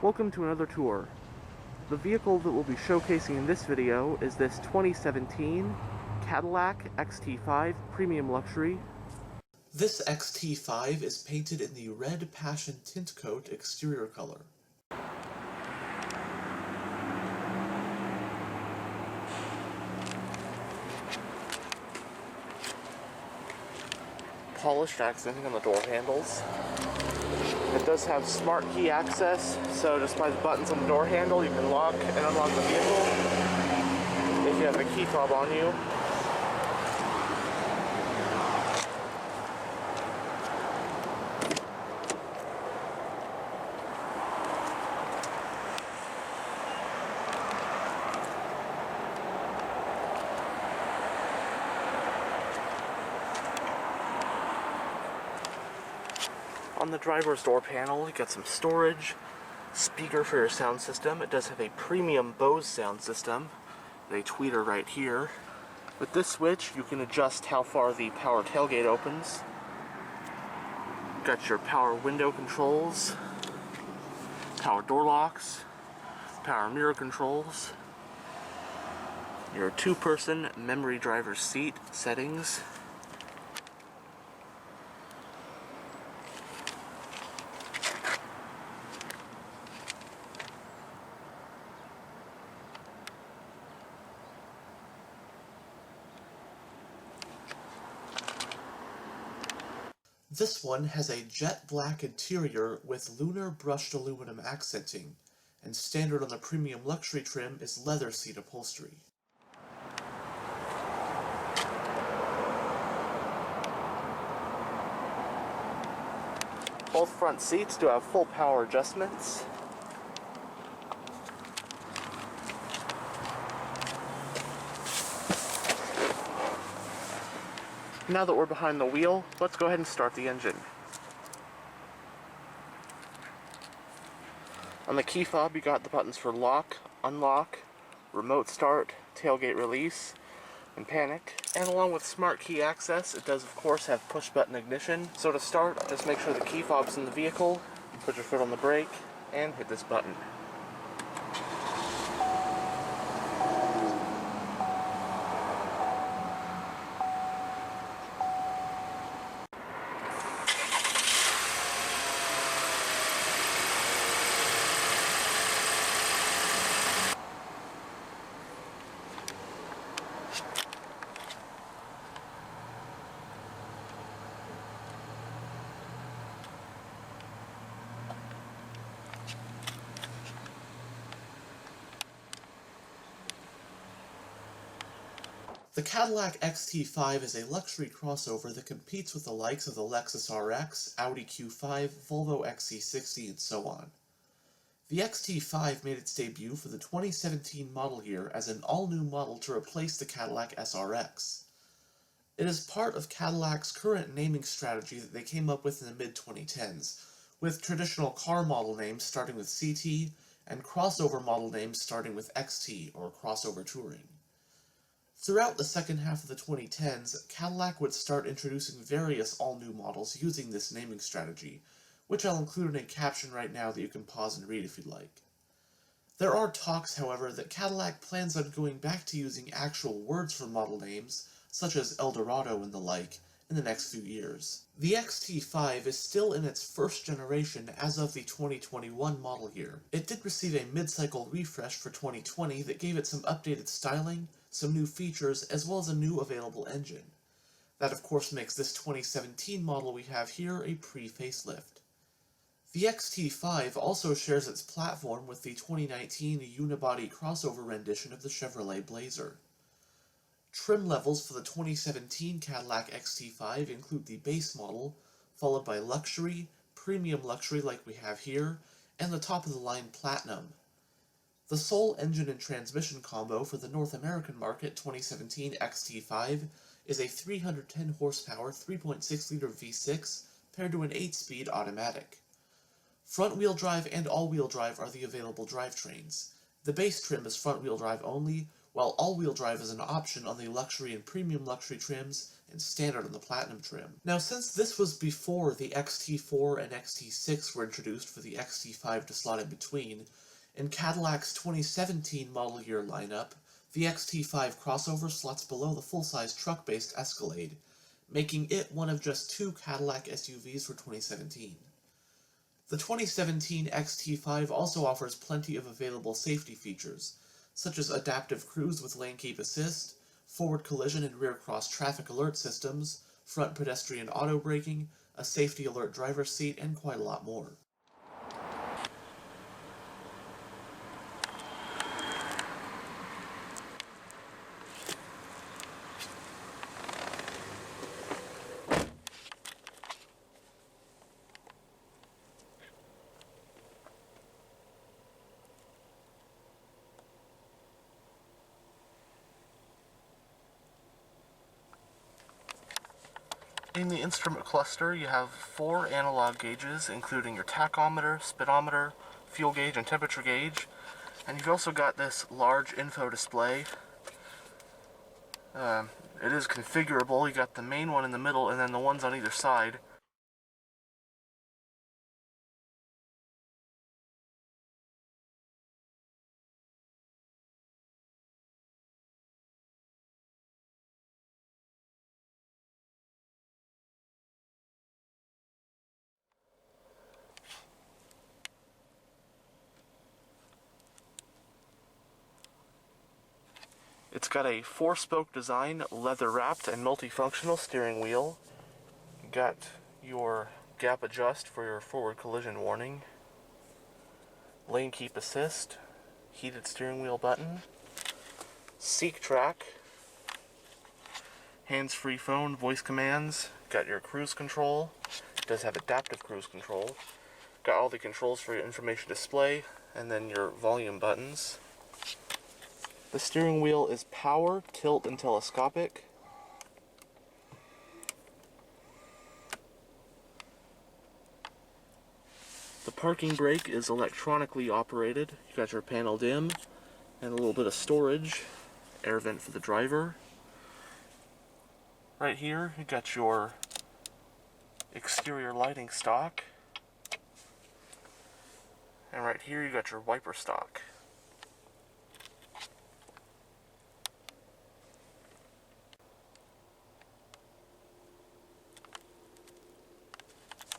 Welcome to another tour. The vehicle that we'll be showcasing in this video is this 2017 Cadillac XT5 Premium Luxury. This XT5 is painted in the Red Passion Tint Coat exterior color. Polished accenting on the door handles. It does have smart key access, so just by the buttons on the door handle you can lock and unlock the vehicle if you have a key fob on you. On the driver's door panel, you got some storage, speaker for your sound system. It does have a premium Bose sound system, a tweeter right here. With this switch, you can adjust how far the power tailgate opens. Got your power window controls, power door locks, power mirror controls, your two-person memory driver's seat settings. This one has a jet black interior with lunar brushed aluminum accenting, and standard on the premium luxury trim is leather seat upholstery. Both front seats do have full power adjustments. Now that we're behind the wheel, let's go ahead and start the engine. On the key fob, you got the buttons for lock, unlock, remote start, tailgate release, and panic. And along with smart key access, it does of course have push button ignition. So to start, just make sure the key fob's in the vehicle, put your foot on the brake, and hit this button. The Cadillac XT5 is a luxury crossover that competes with the likes of the Lexus RX, Audi Q5, Volvo XC60, and so on. The XT5 made its debut for the 2017 model year as an all-new model to replace the Cadillac SRX. It is part of Cadillac's current naming strategy that they came up with in the mid-2010s, with traditional car model names starting with CT and crossover model names starting with XT, or crossover touring. Throughout the second half of the 2010s, Cadillac would start introducing various all-new models using this naming strategy, which I'll include in a caption right now that you can pause and read if you'd like. There are talks, however, that Cadillac plans on going back to using actual words for model names, such as Eldorado and the like, in the next few years. The XT5 is still in its first generation as of the 2021 model year. It did receive a mid-cycle refresh for 2020 that gave it some updated styling, some new features, as well as a new available engine. That of course makes this 2017 model we have here a pre-facelift. The XT5 also shares its platform with the 2019 unibody crossover rendition of the Chevrolet Blazer. Trim levels for the 2017 Cadillac XT5 include the base model, followed by luxury, premium luxury like we have here, and the top-of-the-line platinum. The sole engine and transmission combo for the North American market 2017 XT5 is a 310 horsepower 3.6-liter V6 paired to an 8-speed automatic. Front-wheel drive and all-wheel drive are the available drivetrains. The base trim is front-wheel drive only, while all-wheel drive is an option on the luxury and premium luxury trims, and standard on the Platinum trim. Now, since this was before the XT4 and XT6 were introduced for the XT5 to slot in between, in Cadillac's 2017 model year lineup, the XT5 crossover slots below the full-size truck-based Escalade, making it one of just 2 Cadillac SUVs for 2017. The 2017 XT5 also offers plenty of available safety features, such as adaptive cruise with lane keep assist, forward collision and rear cross traffic alert systems, front pedestrian auto braking, a safety alert driver's seat, and quite a lot more. In the instrument cluster, you have 4 analog gauges, including your tachometer, speedometer, fuel gauge, and temperature gauge. And you've also got this large info display. It is configurable. You got the main one in the middle, and then the ones on either side. It's got a 4-spoke design, leather-wrapped, and multifunctional steering wheel. You got your gap adjust for your forward collision warning, lane keep assist, heated steering wheel button, seek track, hands-free phone, voice commands, got your cruise control. It does have adaptive cruise control. Got all the controls for your information display, and then your volume buttons. The steering wheel is power, tilt, and telescopic. The parking brake is electronically operated. You got your panel dim and a little bit of storage, air vent for the driver. Right here, you got your exterior lighting stock. And right here, you got your wiper stock.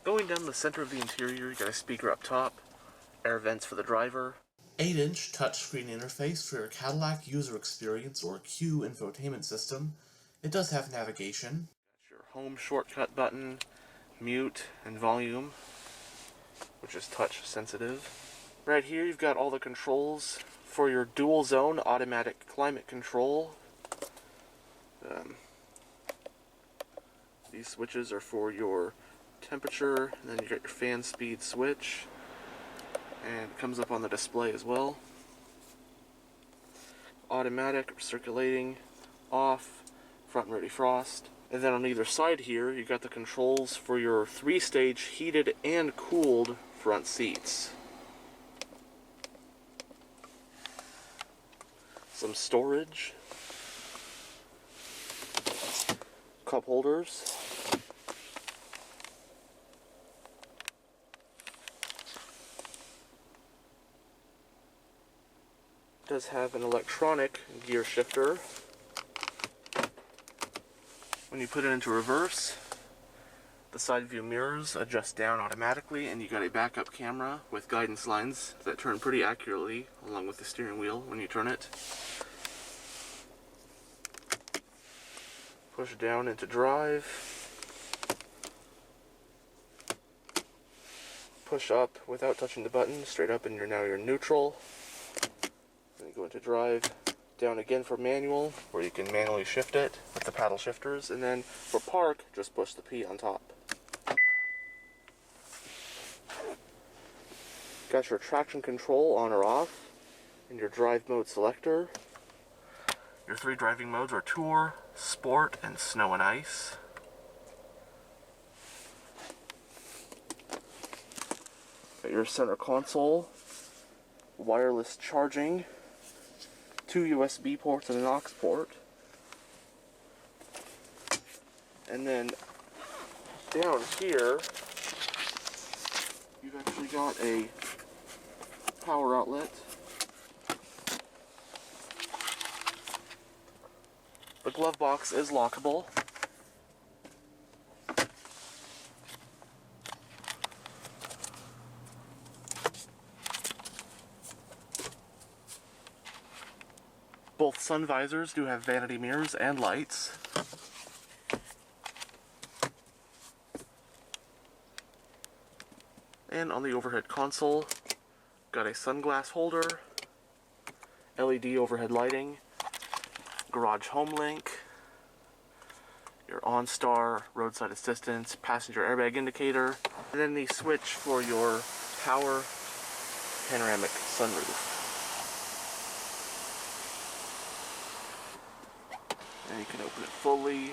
Going down the center of the interior, you got a speaker up top, air vents for the driver. 8-inch touchscreen interface for your Cadillac User Experience or Q Infotainment system. It does have navigation. Got your home shortcut button, mute, and volume, which is touch sensitive. Right here you've got all the controls for your dual zone automatic climate control. These switches are for your temperature, and then you got your fan speed switch, and it comes up on the display as well. Automatic, circulating, off, front and rear defrost. And then on either side here, you got the controls for your 3-stage heated and cooled front seats. Some storage, cup holders, does have an electronic gear shifter. When you put it into reverse, the side view mirrors adjust down automatically, and you got a backup camera with guidance lines that turn pretty accurately along with the steering wheel when you turn it. Push down into drive. Push up without touching the button, straight up, and you're now neutral. Then you go into drive, down again for manual, where you can manually shift it with the paddle shifters, and then for park, just push the P on top. Got your traction control on or off, and your drive mode selector. Your 3 driving modes are Tour, Sport, and Snow and Ice. Got your center console, wireless charging, 2 USB ports and an aux port. And then down here, you've actually got a power outlet. The glove box is lockable. Both sun visors do have vanity mirrors and lights. And on the overhead console, got a sunglass holder, LED overhead lighting, garage home link, your OnStar roadside assistance, passenger airbag indicator, and then the switch for your power panoramic sunroof. And you can open it fully.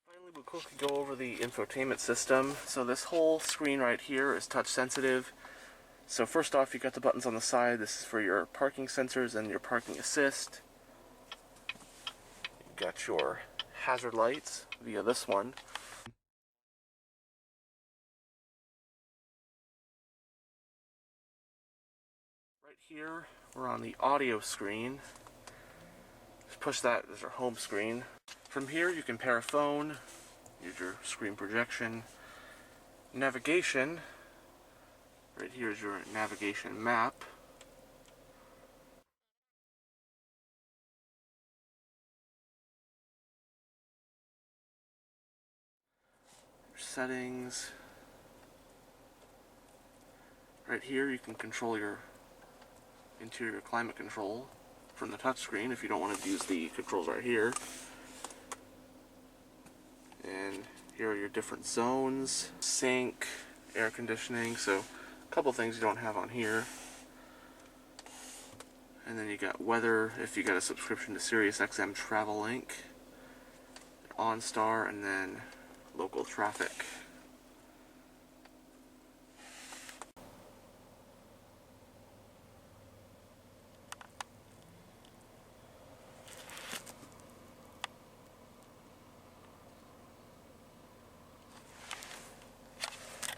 Finally, we'll quickly go over the infotainment system. So this whole screen right here is touch sensitive. So first off, you got the buttons on the side. This is for your parking sensors and your parking assist. You got your hazard lights via this one. Right here, we're on the audio screen. Just push that as our home screen. From here, you can pair a phone, use your screen projection, navigation. Right here is your navigation map. Your settings. Right here, you can control your interior climate control from the touchscreen if you don't want to use the controls right here. And here are your different zones, sync, air conditioning, so a couple things you don't have on here. And then you got weather if you got a subscription to SiriusXM Travel Link, OnStar, and then local traffic.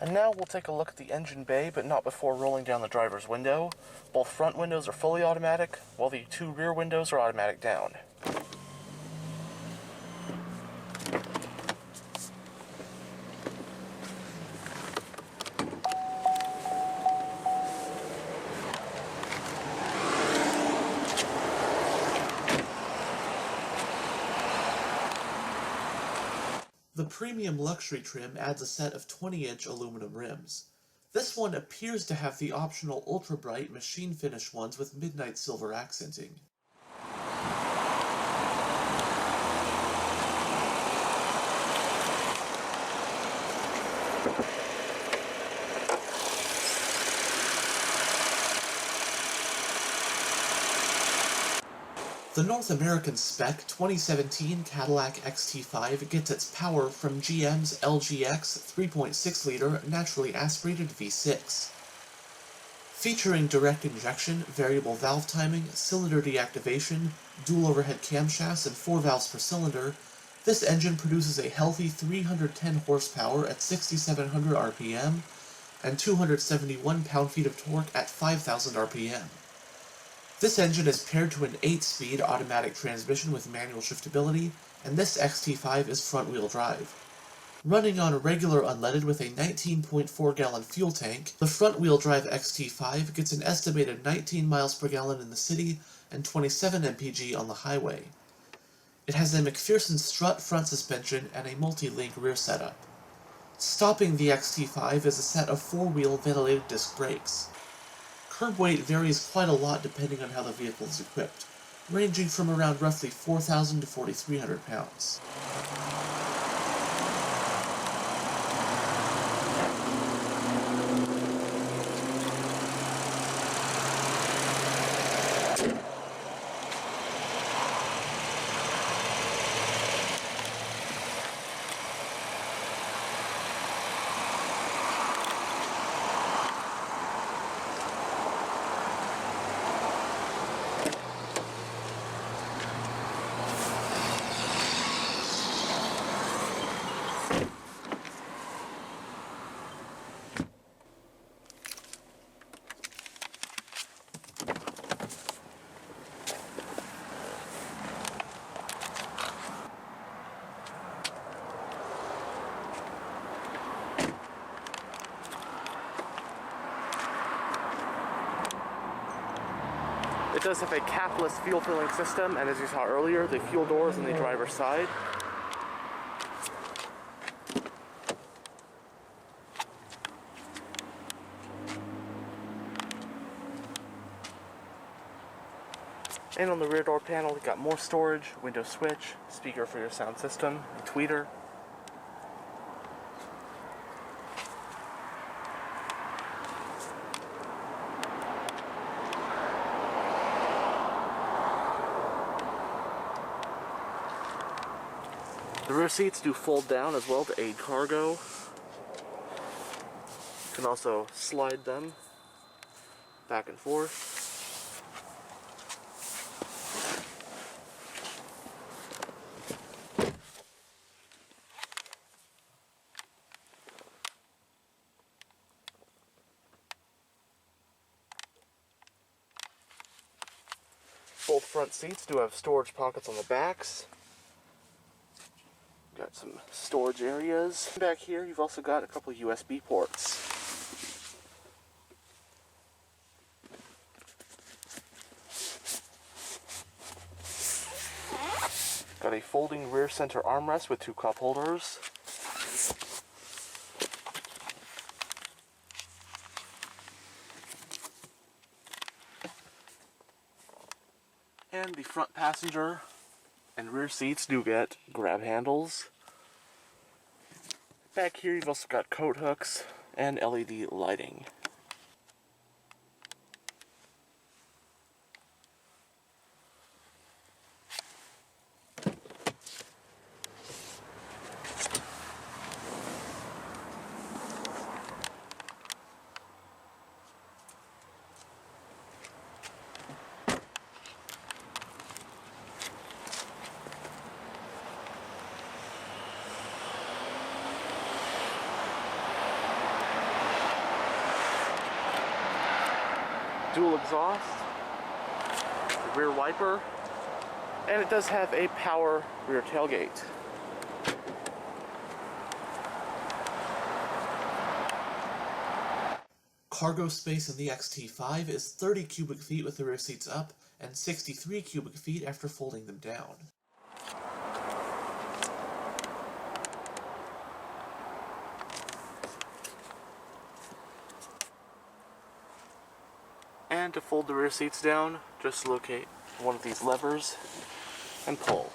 And now we'll take a look at the engine bay, but not before rolling down the driver's window. Both front windows are fully automatic, while the two rear windows are automatic down. The premium luxury trim adds a set of 20-inch aluminum rims. This one appears to have the optional ultra-bright machine finish ones with midnight silver accenting. The North American spec 2017 Cadillac XT5 gets its power from GM's LGX 3.6-liter naturally aspirated V6. Featuring direct injection, variable valve timing, cylinder deactivation, dual overhead camshafts, and 4 valves per cylinder, this engine produces a healthy 310 horsepower at 6,700 RPM and 271 pound-feet of torque at 5,000 RPM. This engine is paired to an 8-speed automatic transmission with manual shiftability, and this XT5 is front-wheel drive. Running on regular unleaded with a 19.4-gallon fuel tank, the front-wheel drive XT5 gets an estimated 19 miles per gallon in the city and 27 mpg on the highway. It has a McPherson strut front suspension and a multi-link rear setup. Stopping the XT5 is a set of 4-wheel ventilated disc brakes. Curb weight varies quite a lot depending on how the vehicle is equipped, ranging from around roughly 4,000 to 4,300 pounds. It does have a capless fuel filling system, and as you saw earlier, the fuel door is on the driver's side. And on the rear door panel, we've got more storage, window switch, speaker for your sound system, and tweeter. The rear seats do fold down as well to aid cargo. You can also slide them back and forth. Both front seats do have storage pockets on the backs. Got some storage areas. Back here, you've also got a couple of USB ports. Got a folding rear center armrest with 2 cup holders. And the front passenger and rear seats do get grab handles. Back here you've also got coat hooks and LED lighting. Dual exhaust, the rear wiper, and it does have a power rear tailgate. Cargo space in the XT5 is 30 cubic feet with the rear seats up and 63 cubic feet after folding them down. And to fold the rear seats down, just locate one of these levers and pull.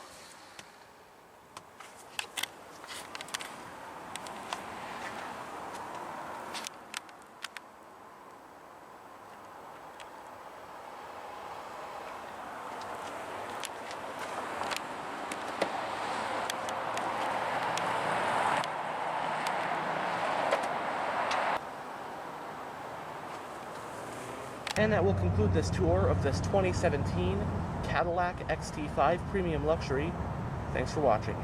And that will conclude this tour of this 2017 Cadillac XT5 Premium Luxury. Thanks for watching.